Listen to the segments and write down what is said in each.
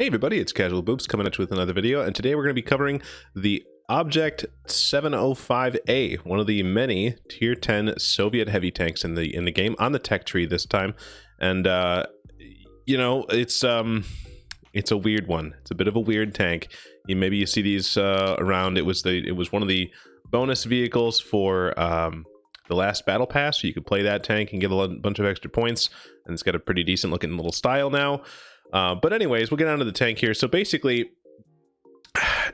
Hey everybody, it's Casual Boops coming at you with another video, and today we're going to be covering the Object 705A, one of the many Tier 10 Soviet heavy tanks in the game, on the tech tree this time. And you know, it's a weird one. It's a bit of a weird tank. Maybe you see these around. It was one of the bonus vehicles for the last battle pass, so you could play that tank and get a bunch of extra points, and it's got a pretty decent looking little style now. But anyways, we'll get on to the tank here. So basically,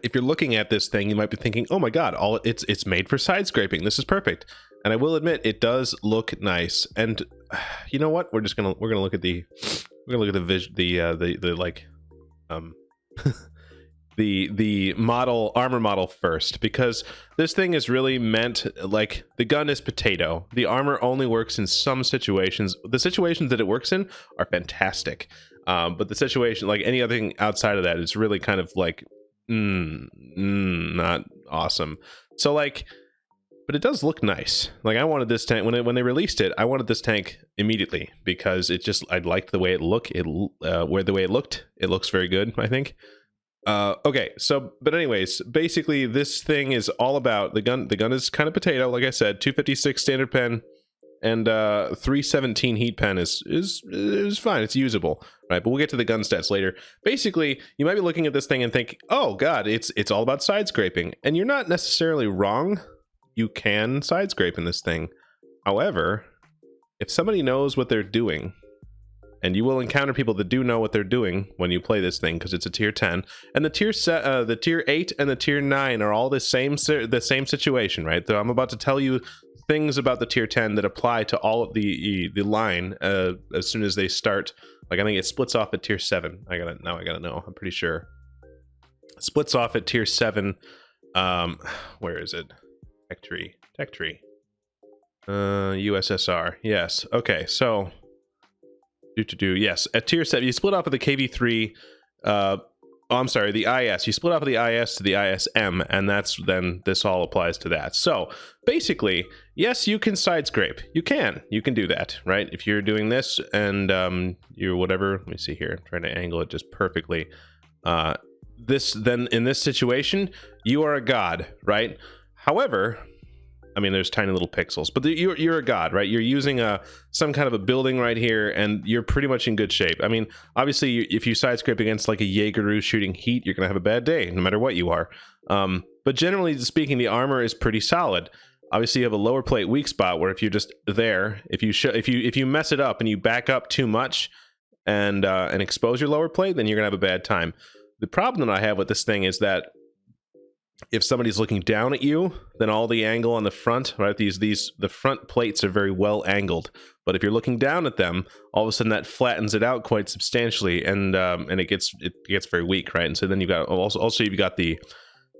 if you're looking at this thing, you might be thinking, oh my god, it's made for side scraping. This is perfect. And I will admit, it does look nice. And you know what? We're gonna look at the the armor model first, because this thing is really meant, like, the gun is potato. The armor only works in some situations. The situations that it works in are fantastic. But the situation, like any other thing outside of that, is really kind of like, not awesome. So like, but it does look nice. Like, I wanted this tank when they released it. I wanted this tank immediately because I liked the way it looked. The way it looked, it looks very good, I think. Okay, so, but anyways, basically this thing is all about the gun. The gun is kind of potato, like I said. 256 standard pen and 317 heat pen is fine. It's usable, right? But we'll get to the gun stats later. Basically, you might be looking at this thing and think, oh god, it's all about side scraping, and you're not necessarily wrong. You can side scrape in this thing. However, if somebody knows what they're doing, and you will encounter people that do know what they're doing when you play this thing, because it's a tier 10, and the tier 8 and the tier 9 are all the same situation, right? So I'm about to tell you things about the tier 10 that apply to all of the line as soon as they start. Like, I think it splits off at tier 7. I gotta know. I'm pretty sure it splits off at tier 7. Where is it? Tech tree. USSR. Yes. Okay. So. Yes, at tier 7 you split off of the KV3. I'm sorry, the IS. You split off of the IS to the ISM, and then this all applies to that. So basically, yes, you can side scrape. You can do that, right? If you're doing this and you're whatever. Let me see here. I'm trying to angle it just perfectly. Then in this situation, you are a god, right? However, I mean, there's tiny little pixels, but you're a god, right? You're using some kind of a building right here, and you're pretty much in good shape. I mean, obviously, if you side scrape against like a Jaegeru shooting heat, you're gonna have a bad day, no matter what you are. But generally speaking, the armor is pretty solid. Obviously, you have a lower plate weak spot where if you're just there, if you mess it up and you back up too much and expose your lower plate, then you're gonna have a bad time. The problem that I have with this thing is that if somebody's looking down at you, then all the angle on the front, right? The front plates are very well angled. But if you're looking down at them, all of a sudden that flattens it out quite substantially, and it gets very weak, right? And so then you've got you've got the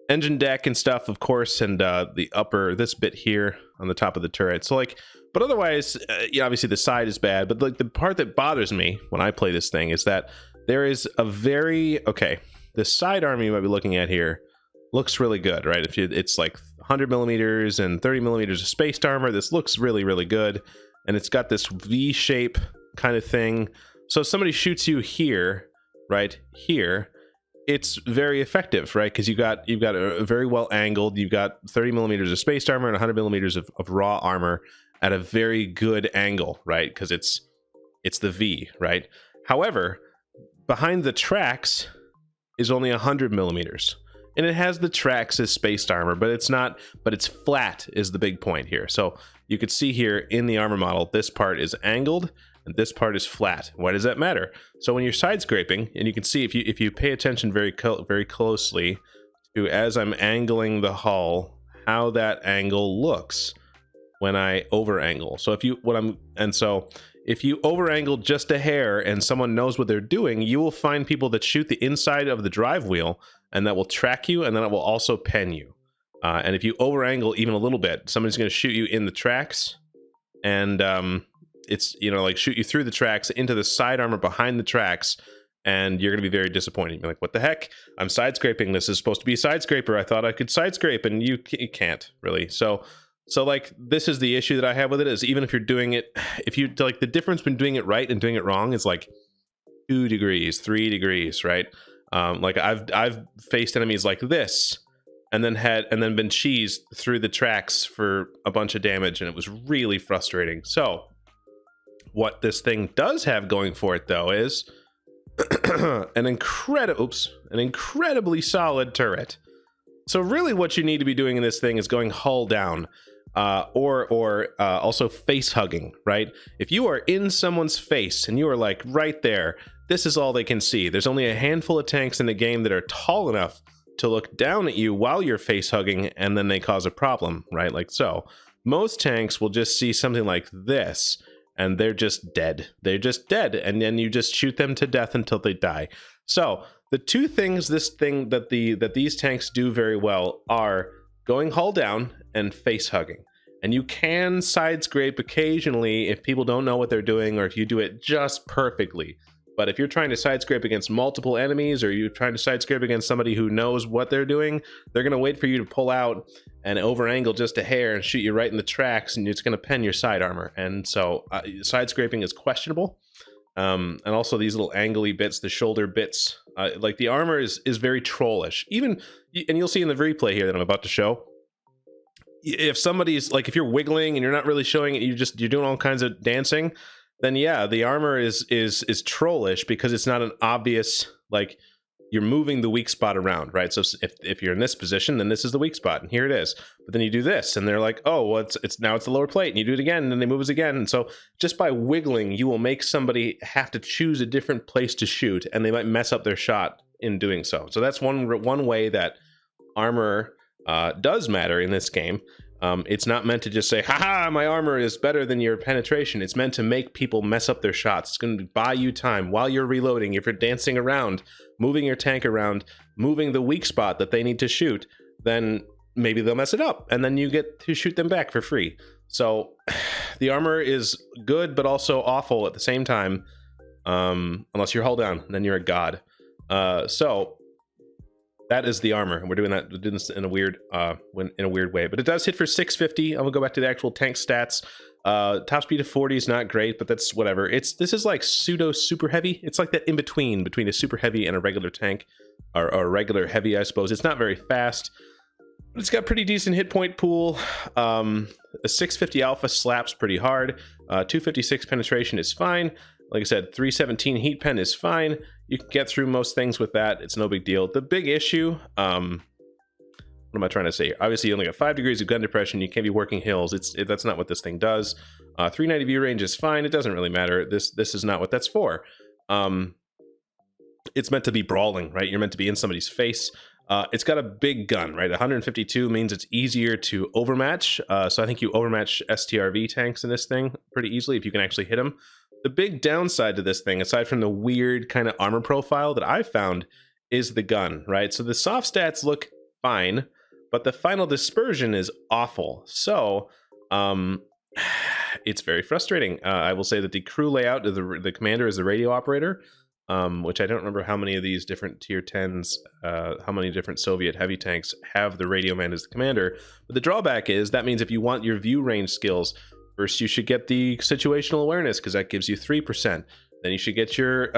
engine deck and stuff, of course, and the upper, this bit here on the top of the turret. So like, but otherwise, yeah, obviously the side is bad. But like, the part that bothers me when I play this thing is that there is a the sidearm you might be looking at here looks really good, right? It's like 100 millimeters and 30 millimeters of spaced armor. This looks really, really good, and it's got this V shape kind of thing. So if somebody shoots you here, right here, it's very effective, right? Because you've got a very well angled. You've got 30 millimeters of spaced armor and 100 millimeters of raw armor at a very good angle, right? Because it's the V, right? However, behind the tracks is only 100 millimeters. And it has the tracks as spaced armor, but it's flat is the big point here. So you could see here in the armor model, this part is angled and this part is flat. Why does that matter? So when you're side scraping, and you can see if you pay attention very closely to, as I'm angling the hull, how that angle looks when I over angle. So if you over angle just a hair and someone knows what they're doing, you will find people that shoot the inside of the drive wheel, and that will track you, and then it will also pen you. And if you over angle even a little bit, somebody's going to shoot you in the tracks, and it's, you know, like, shoot you through the tracks into the side armor behind the tracks, and you're going to be very disappointed. You're like, what the heck? I'm side scraping. This is supposed to be a side scraper. I thought I could side scrape, and you can't really. So like, this is the issue that I have with it, is even if you're doing it, if you like, the difference between doing it right and doing it wrong is like 2 degrees, 3 degrees, right? Like I've faced enemies like this, and then been cheesed through the tracks for a bunch of damage, and it was really frustrating. So what this thing does have going for it, though, is an incredibly solid turret. So really what you need to be doing in this thing is going hull down, or also face hugging, right? If you are in someone's face and you are like right there, this is all they can see. There's only a handful of tanks in the game that are tall enough to look down at you while you're face hugging, and then they cause a problem, right? Like so. Most tanks will just see something like this, and they're just dead. They're just dead, and then you just shoot them to death until they die. So the two things that these tanks do very well are going hull down and face hugging. And you can side scrape occasionally if people don't know what they're doing, or if you do it just perfectly. But if you're trying to side scrape against multiple enemies, or you're trying to side scrape against somebody who knows what they're doing, they're going to wait for you to pull out and over angle just a hair and shoot you right in the tracks, and it's going to pen your side armor. And so side scraping is questionable. And also these little angly bits, the shoulder bits, like the armor is very trollish. Even, and you'll see in the replay here that I'm about to show, if somebody's like, if you're wiggling and you're not really showing it, you're doing all kinds of dancing, then yeah, the armor is trollish, because it's not an obvious, like, you're moving the weak spot around, right? So if you're in this position, then this is the weak spot, and here it is. But then you do this, and they're like, oh, well, it's now it's the lower plate, and you do it again, and then they move us again. And so just by wiggling, you will make somebody have to choose a different place to shoot, and they might mess up their shot in doing so. So that's one way that armor does matter in this game. It's not meant to just say, haha, my armor is better than your penetration. It's meant to make people mess up their shots. It's going to buy you time while you're reloading. If you're dancing around, moving your tank around, moving the weak spot that they need to shoot, then maybe they'll mess it up, and then you get to shoot them back for free. So the armor is good, but also awful at the same time, unless you're hull down, then you're a god. So that is the armor, and we're doing this in a weird way, but it does hit for 650. I'm gonna go back to the actual tank stats. Top speed of 40 is not great, but that's whatever. This is like pseudo super heavy. It's like that in between a super heavy and a regular tank, or a regular heavy, I suppose. It's not very fast, but it's got pretty decent hit point pool. A 650 alpha slaps pretty hard. 256 penetration is fine. Like I said, 317 heat pen is fine. You can get through most things with that. It's no big deal. The big issue, what am I trying to say? Obviously, you only got 5 degrees of gun depression. You can't be working hills. That's not what this thing does. 390 view range is fine. It doesn't really matter. This is not what that's for. It's meant to be brawling, right? You're meant to be in somebody's face. It's got a big gun, right? 152 means it's easier to overmatch. So I think you overmatch STRV tanks in this thing pretty easily if you can actually hit them. The big downside to this thing, aside from the weird kind of armor profile that I found, is the gun, right? So the soft stats look fine, but the final dispersion is awful. So it's very frustrating. I will say that the crew layout, the commander is the radio operator, which I don't remember how many of these different tier 10s, how many different Soviet heavy tanks have the radio man as the commander. But the drawback is that means if you want your view range skills, first you should get the situational awareness, because that gives you 3%. Then you should get your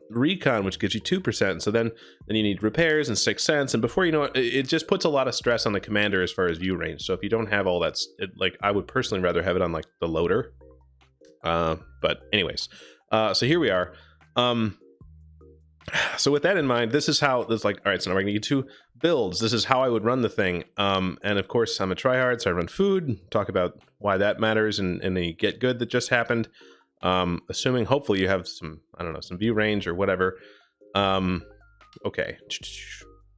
recon, which gives you 2%. So then you need repairs and 6th sense, and before you know it, it just puts a lot of stress on the commander as far as view range. So if you don't have all that, like I would personally rather have it on like the loader. But anyways, so here we are. So with that in mind, this is how this, like, all right, so now we're gonna get 2 builds. This is how I would run the thing. And of course I'm a tryhard, so I run food, talk about why that matters and the get good that just happened. Assuming hopefully you have some, I don't know, some view range or whatever. Okay,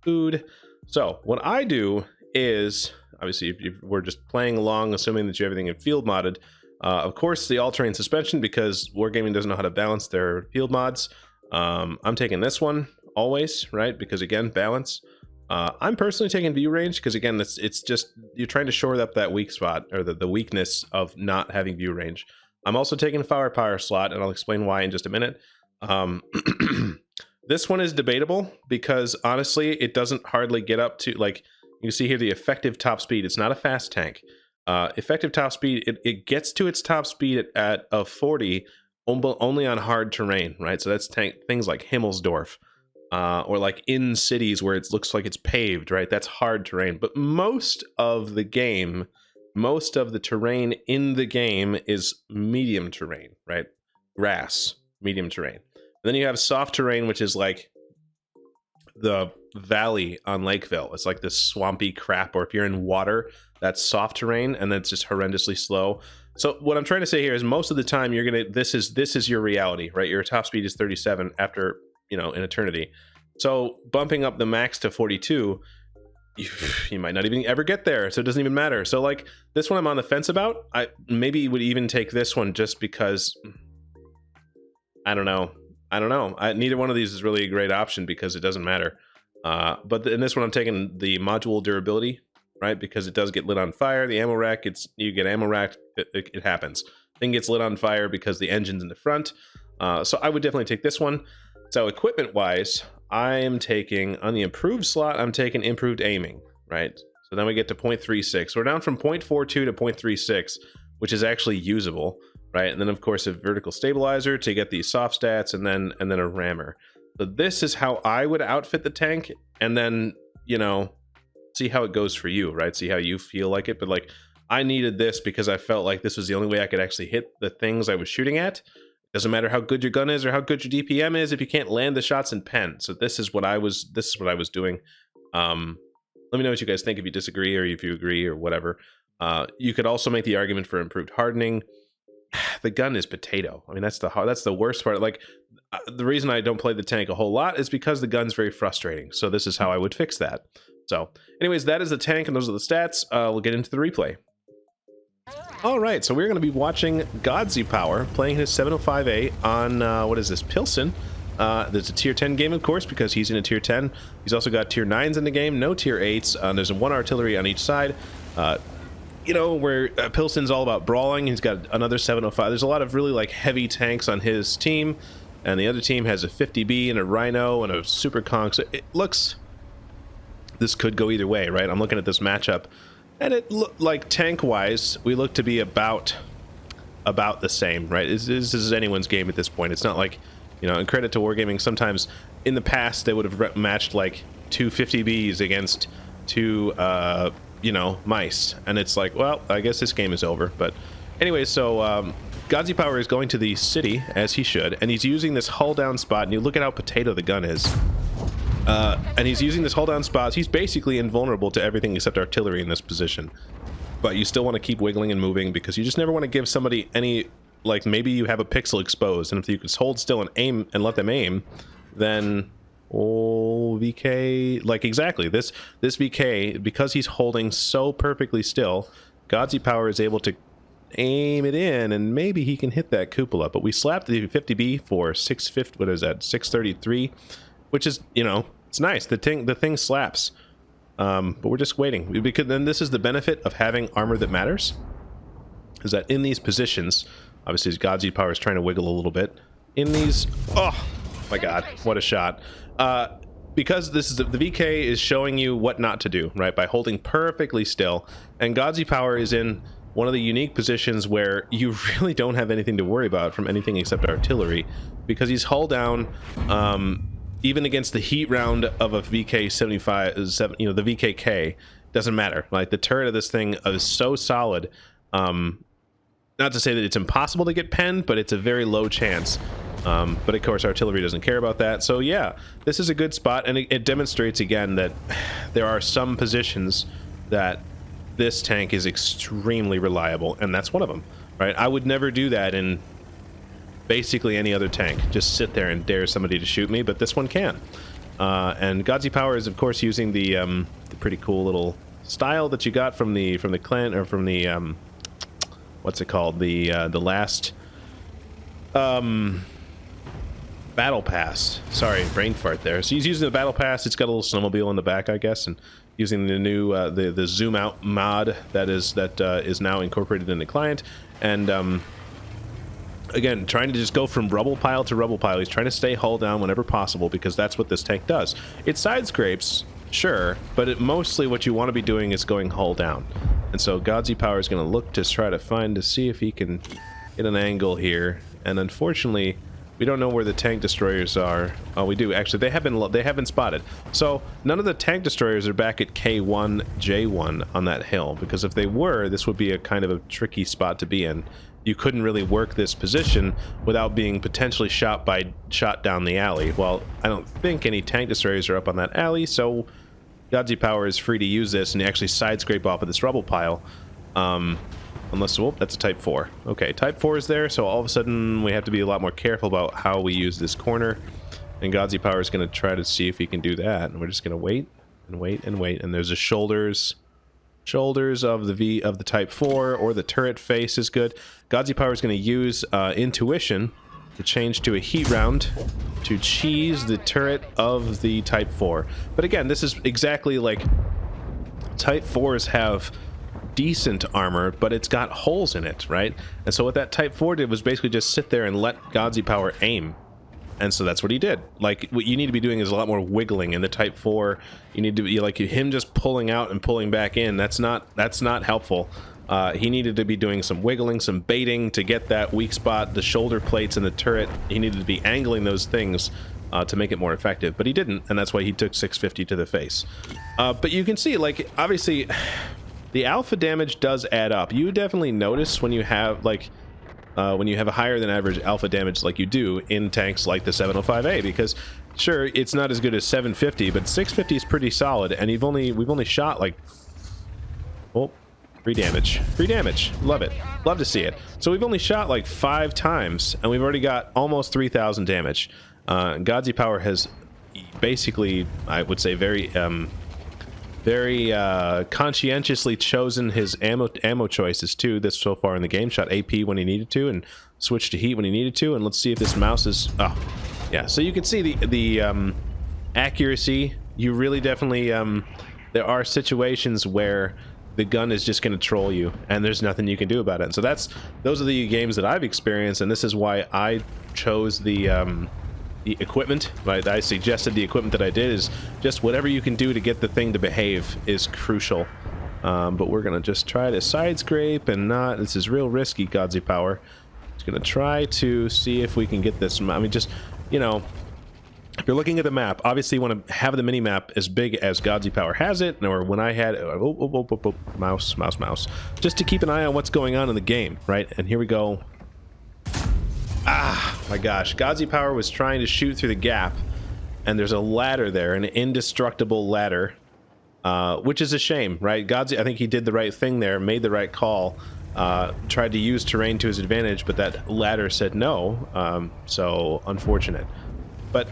food. So what I do is, obviously if we're just playing along, assuming that you have everything in field modded, of course the all-terrain suspension, because Wargaming doesn't know how to balance their field mods. I'm taking this one always, right? Because again, balance. I'm personally taking view range because again, it's just, you're trying to shore up that weak spot, or the weakness of not having view range. I'm also taking a firepower slot, and I'll explain why in just a minute. This one is debatable because honestly, it doesn't hardly get up to, like, you can see here the effective top speed. It's not a fast tank. Effective top speed, it gets to its top speed at 40 only on hard terrain, right? So that's things like Himmelsdorf. or like in cities where it looks like it's paved, right? That's hard terrain. But most of the terrain in the game is medium terrain, right? Grass, medium terrain. And then you have soft terrain, which is like the valley on Lakeville. It's like this swampy crap, or if you're in water, that's soft terrain, and then it's just horrendously slow. So what I'm trying to say here is most of the time you're gonna this is your reality, right? Your top speed is 37 after, you know, an eternity. So bumping up the max to 42, you might not even ever get there, so it doesn't even matter. So like this one I'm on the fence about. I maybe would even take this one just because I don't know. Neither one of these is really a great option because it doesn't matter. But in this one I'm taking the module durability, right? Because it does get lit on fire. The ammo rack, you get ammo racked, it happens. Thing gets lit on fire because the engine's in the front. So I would definitely take this one. So equipment wise, I am taking, on the improved slot, I'm taking improved aiming, right? So then we get to 0.36. So we're down from 0.42 to 0.36, which is actually usable, right? And then of course a vertical stabilizer to get these soft stats, and then a rammer. So this is how I would outfit the tank, and then, you know, see how it goes for you, right? See how you feel like it. But like, I needed this because I felt like this was the only way I could actually hit the things I was shooting at. Doesn't matter how good your gun is or how good your DPM is if you can't land the shots in pen. So this is what I was doing. Let me know what you guys think, if you disagree or if you agree or whatever. You could also make the argument for improved hardening. The gun is potato. I mean, that's the worst part. Like, the reason I don't play the tank a whole lot is because the gun's very frustrating. So this is how I would fix that. So anyways, that is the tank and those are the stats. We'll get into the replay. All right, so we're going to be watching GodzyPower playing his 705A on, what is this, Pilsen. There's a tier 10 game, of course, because he's in a tier 10. He's also got tier 9s in the game, no tier 8s. There's one artillery on each side. You know, where Pilsen's all about brawling. He's got another 705. There's a lot of really, like, heavy tanks on his team, and the other team has a 50B and a Rhino and a Super Conch. So it looks... This could go either way, right? I'm looking at this matchup. And it looked like tank-wise, we look to be about the same, right? This is anyone's game at this point. It's not like, you know, and credit to Wargaming, sometimes in the past they would have matched like two 50Bs against two, you know, mice. And it's like, well, I guess this game is over. But anyway, so GodzyPower is going to the city, as he should, and he's using this hull down spot, and you look at how potato the gun is. And he's using this hull down spot. He's basically invulnerable to everything except artillery in this position. But you still want to keep wiggling and moving because you just never want to give somebody any, like, maybe you have a pixel exposed, and if you can hold still and aim and let them aim, then VK, like, exactly, this VK, because he's holding so perfectly still, GodzyPower is able to aim it in, and maybe he can hit that cupola. But we slapped the 50B for 650, what is that, 633, which is, you know, it's nice. The thing slaps. But we're just waiting, because then this is the benefit of having armor that matters, is that in these positions, obviously GodzyPower is trying to wiggle a little bit in these. Oh my god, what a shot. Because this is the VK is showing you what not to do, right, by holding perfectly still, and GodzyPower is in one of the unique positions where you really don't have anything to worry about from anything except artillery, because he's hull down. Even against the heat round of a VK-75, you know, the VKK, doesn't matter. Like, the turret of this thing is so solid. Not to say that it's impossible to get penned, but it's a very low chance. But of course, artillery doesn't care about that. So yeah, this is a good spot, and it demonstrates again that there are some positions that this tank is extremely reliable, and that's one of them, right? I would never do that in basically any other tank, just sit there and dare somebody to shoot me, but this one can. And GodzyPower is of course using the pretty cool little style that you got from the clan, or from the what's it called, the last battle pass. Sorry, brain fart there. So he's using the battle pass. It's got a little snowmobile in the back, I guess, and using the new the zoom out mod that is now incorporated in the client. And again, trying to just go from rubble pile to rubble pile. He's trying to stay hull down whenever possible, because that's what this tank does. It side scrapes, sure, but mostly what you want to be doing is going hull down. And so GodzyPower is going to look to try to see if he can get an angle here. And unfortunately, We don't know where the tank destroyers are. Oh, we do. Actually, they have been spotted. So none of the tank destroyers are back at K1, J1 on that hill, because if they were, this would be a kind of a tricky spot to be in. You couldn't really work this position without being potentially shot down the alley. Well, I don't think any tank destroyers are up on that alley, so Godzi Power is free to use this and actually side scrape off of this rubble pile. Unless, whoop, that's a Type 4. Okay, Type 4 is there, so all of a sudden we have to be a lot more careful about how we use this corner. And Godzi Power is going to try to see if he can do that. And we're just going to wait and wait and wait. And there's the shoulders of the Type 4, or the turret face is good. Godzi Power is going to use Intuition to change to a heat round to cheese the turret of the Type 4. But again, this is exactly like Type 4s have decent armor, but it's got holes in it, right? And so what that Type 4 did was basically just sit there and let Godzi Power aim. And so that's what he did. Like, what you need to be doing is a lot more wiggling in the Type 4. You need to be like him just pulling out and pulling back in. That's not helpful. He needed to be doing some wiggling, some baiting to get that weak spot, the shoulder plates and the turret. He needed to be angling those things to make it more effective, but he didn't, and that's why he took 650 to the face. But you can see, like, obviously the alpha damage does add up. You definitely notice when you have like when you have a higher than average alpha damage like you do in tanks like the 705A, because sure, it's not as good as 750, but 650 is pretty solid, and we've only shot like, oh, free damage. Love it. Love to see it. So we've only shot like 5 times, and we've already got almost 3,000 damage. Godzi Power has basically, I would say, very conscientiously chosen his ammo choices too this so far in the game. Shot AP when he needed to and switched to heat when he needed to. And let's see if this mouse is, oh yeah, so you can see the accuracy. You really definitely there are situations where the gun is just going to troll you and there's nothing you can do about it. And so those are the games that I've experienced, and this is why I chose the equipment. Right, I suggested the equipment that I did is just whatever you can do to get the thing to behave is crucial. But we're gonna just try to side scrape and not. This is real risky, Godzi Power. Just gonna try to see if we can get this. I mean, just, you know, if you're looking at the map, obviously you want to have the mini map as big as Godzi Power has it, or when I had mouse, just to keep an eye on what's going on in the game, right? And here we go. Ah, my gosh. Godzi Power was trying to shoot through the gap, and there's a ladder there, an indestructible ladder, which is a shame, right? Godzi, I think he did the right thing there, made the right call, tried to use terrain to his advantage, but that ladder said no, so unfortunate. But,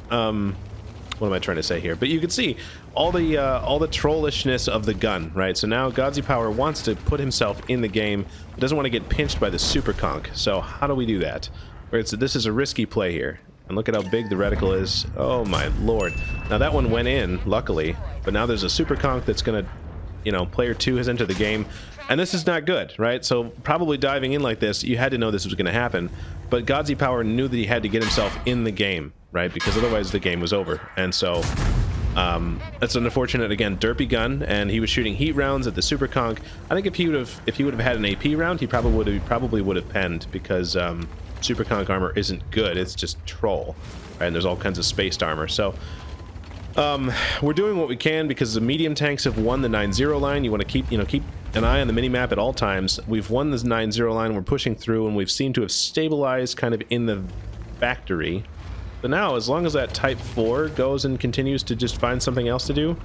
what am I trying to say here? But you can see all the trollishness of the gun, right? So now Godzi Power wants to put himself in the game, but doesn't want to get pinched by the super conch. So how do we do that? This is a risky play here. And look at how big the reticle is. Oh my lord. Now that one went in, luckily, but now there's a super conch that's gonna, you know, player 2 has entered the game, and this is not good, right? So probably diving in like this, you had to know this was gonna happen, but Godzi Power knew that he had to get himself in the game, right? Because otherwise the game was over. And so that's an unfortunate, again, derpy gun, and he was shooting heat rounds at the super conch. I think if he would have had an AP round, he probably would have penned, because super conch armor isn't good, it's just troll, right? And there's all kinds of spaced armor. So we're doing what we can, because the medium tanks have won the 9-0 line. You want to keep an eye on the mini-map at all times. We've won this 9-0 line, we're pushing through, and we've seemed to have stabilized kind of in the factory. But now, as long as that Type 4 goes and continues to just find something else to do,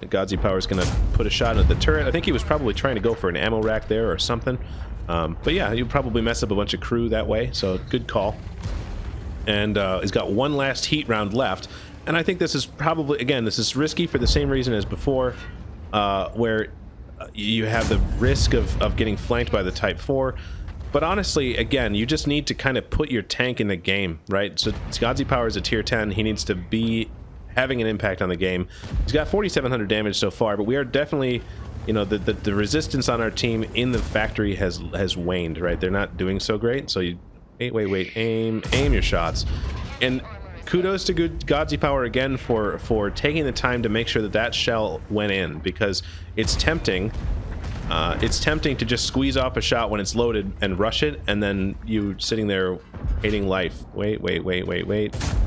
Godzi Power is going to put a shot at the turret. I think he was probably trying to go for an ammo rack there or something. But yeah, you probably mess up a bunch of crew that way, so good call. And he's got one last heat round left. And I think this is probably, again, this is risky for the same reason as before, where you have the risk of getting flanked by the Type 4. But honestly, again, you just need to kind of put your tank in the game, right? So Godzi Power is a tier 10. He needs to be having an impact on the game. He's got 4,700 damage so far, but we are definitely, you know, the resistance on our team in the factory has waned, right? They're not doing so great. So you wait, aim your shots. And kudos to Godzi Power again for taking the time to make sure that shell went in, because it's tempting It's tempting to just squeeze off a shot when it's loaded and rush it, and then you sitting there hating life. Wait.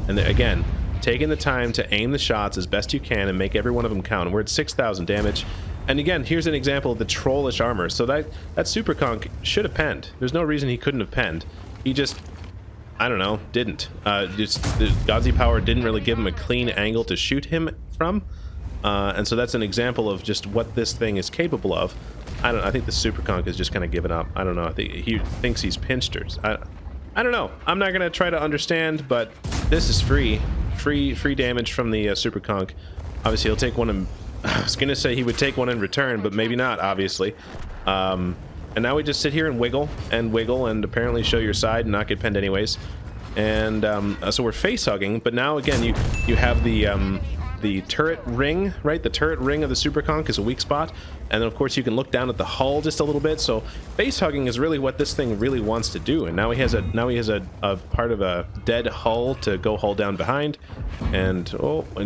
And then again, taking the time to aim the shots as best you can and make every one of them count. And we're at 6,000 damage. And again, here's an example of the trollish armor. So that Super Conk should have penned. There's no reason he couldn't have penned. He just, I don't know, didn't. Just the Godzi power didn't really give him a clean angle to shoot him from. And so that's an example of just what this thing is capable of. I think the Super Conk has just kind of given up. I don't know. I think he thinks he's pinched her. I don't know. I'm not gonna try to understand, but this is free damage from the Super Conk. Obviously, he'll take one. I was gonna say he would take one in return, but maybe not. Obviously. And now we just sit here and wiggle and apparently show your side and not get pinned anyways. And so we're face hugging, but now again you have the turret ring, right? The turret ring of the Super Conk is a weak spot, and then of course you can look down at the hull just a little bit. So face hugging is really what this thing really wants to do. And now he has a part of a dead hull to go hull down behind, and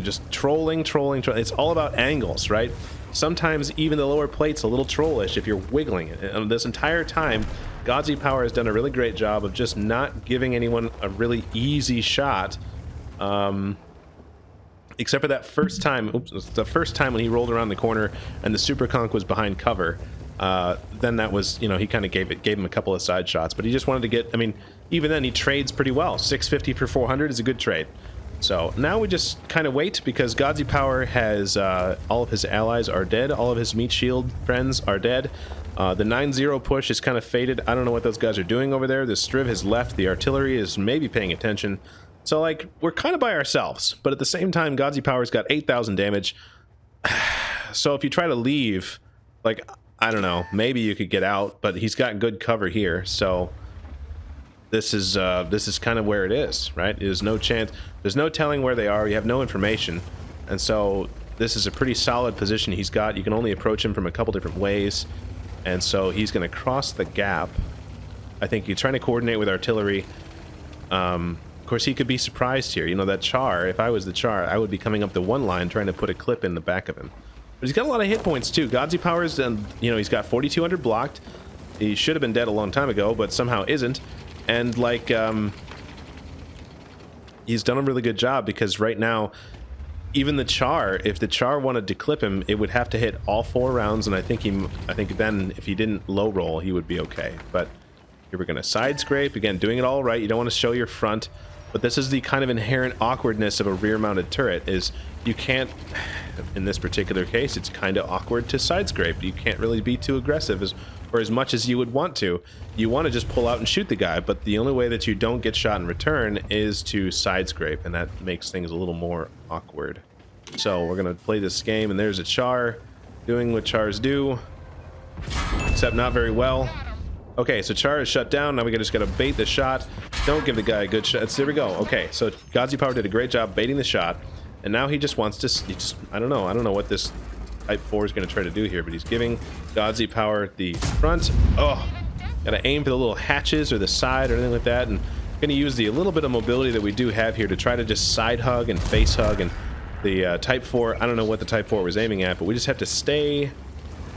just trolling. It's all about angles, right? Sometimes even the lower plate's a little trollish if you're wiggling it. And this entire time, Godzi Power has done a really great job of just not giving anyone a really easy shot. Except for that first time, the first time when he rolled around the corner and the Super Conk was behind cover. Then that was, he kind of gave him a couple of side shots, but he just wanted to get, even then he trades pretty well. 650 for 400 is a good trade. So now we just kind of wait, because Godzi Power has all of his allies are dead. All of his meat shield friends are dead. The 9-0 push is kind of faded. I don't know what those guys are doing over there. The Striv has left. The artillery is maybe paying attention. So, we're kind of by ourselves, but at the same time, Godzi Power's got 8,000 damage. So if you try to leave, I don't know, maybe you could get out, but he's got good cover here. So this is kind of where it is, right? There's no chance. There's no telling where they are. You have no information. And so this is a pretty solid position he's got. You can only approach him from a couple different ways. And so he's going to cross the gap. I think you're trying to coordinate with artillery. Of course, he could be surprised here. That Char, if I was the Char, I would be coming up the one line trying to put a clip in the back of him. But he's got a lot of hit points too. Godzi Power's done, he's got 4,200 blocked. He should have been dead a long time ago, but somehow isn't. And he's done a really good job, because right now, even the Char, if the Char wanted to clip him, it would have to hit all 4 rounds, and I think then if he didn't low roll, he would be okay. But here we're gonna side scrape again, doing it all right. You don't want to show your front. But this is the kind of inherent awkwardness of a rear-mounted turret, is you can't, in this particular case, it's kind of awkward to side scrape. You can't really be too aggressive or as much as you would want to. You want to just pull out and shoot the guy, but the only way that you don't get shot in return is to side scrape, and that makes things a little more awkward. So we're going to play this game, and there's a Char doing what Chars do, except not very well. Okay, so Char is shut down. Now we just gotta bait the shot. Don't give the guy a good shot. There we go. Okay, so Godzi Power did a great job baiting the shot, and now he just wants to. I don't know what this Type 4 is gonna try to do here, but he's giving Godzi Power the front. Oh, gotta aim for the little hatches or the side or anything like that, and gonna use the little bit of mobility that we do have here to try to just side hug and face hug. And the Type 4. I don't know what the Type 4 was aiming at, but we just have to stay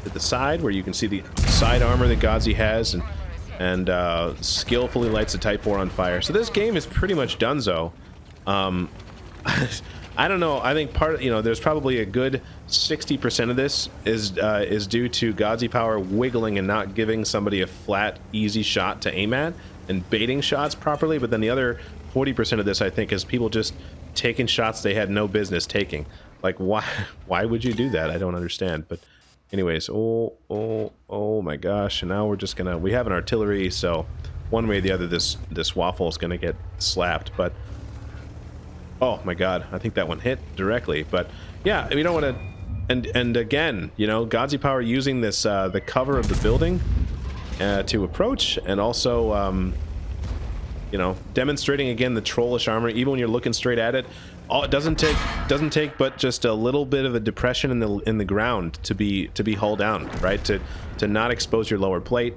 at the side where you can see the side armor that Godzi has, and skillfully lights the Type 4 on fire. So this game is pretty much donezo. I don't know. I think there's probably a good 60% of this is due to Godzi Power wiggling and not giving somebody a flat, easy shot to aim at and baiting shots properly. But then the other 40% of this, I think, is people just taking shots they had no business taking. Why would you do that? I don't understand. But anyways, oh my gosh. And now we're just gonna, we have an artillery, so one way or the other this waffle is gonna get slapped. But oh my god, I think that one hit directly. But yeah, we don't want to, and again, Godzi Power using this the cover of the building to approach, and also demonstrating again the trollish armor. Even when you're looking straight at it, it doesn't take but just a little bit of a depression in the ground to be hull down, right? To not expose your lower plate,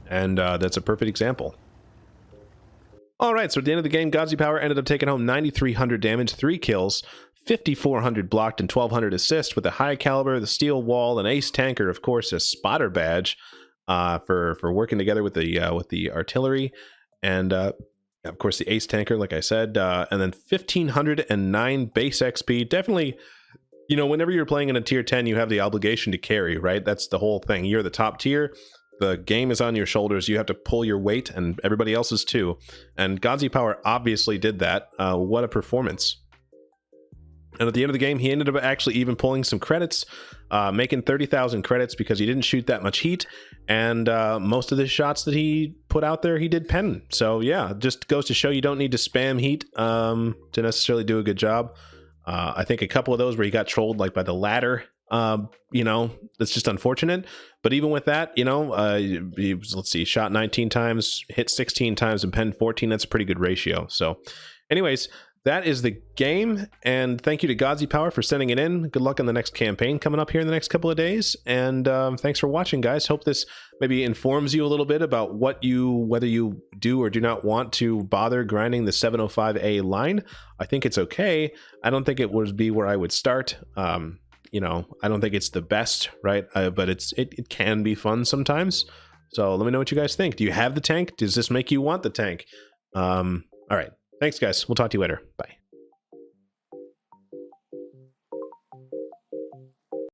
and that's a perfect example. All right, so at the end of the game, Godzi Power ended up taking home 9,300 damage, 3 kills, 5,400 blocked and 1,200 assist with a high caliber, the steel wall, an ace tanker, of course, a spotter badge for working together with the artillery, and of course the ace tanker, like I said, and then 1,509 base XP. Definitely, you know, whenever you're playing in a tier 10, you have the obligation to carry, right? That's the whole thing. You're the top tier. The game is on your shoulders. You have to pull your weight, and everybody else's too. And Godzi Power obviously did that. What a performance. And at the end of the game, he ended up actually even pulling some credits, making 30,000 credits because he didn't shoot that much heat. And most of the shots that he put out there, he did pen. So yeah, just goes to show you don't need to spam heat to necessarily do a good job. I think a couple of those where he got trolled like by the ladder, you know, that's just unfortunate. But even with that, you know, he was, let's see, shot 19 times, hit 16 times, and penned 14. That's a pretty good ratio. So anyways, that is the game, and thank you to Godzi Power for sending it in. Good luck on the next campaign coming up here in the next couple of days, and thanks for watching, guys. Hope this maybe informs you a little bit about whether you do or do not want to bother grinding the 705A line. I think it's okay. I don't think it would be where I would start. You know, I don't think it's the best, right? But it can be fun sometimes. So let me know what you guys think. Do you have the tank? Does this make you want the tank? All right. Thanks, guys. We'll talk to you later. Bye.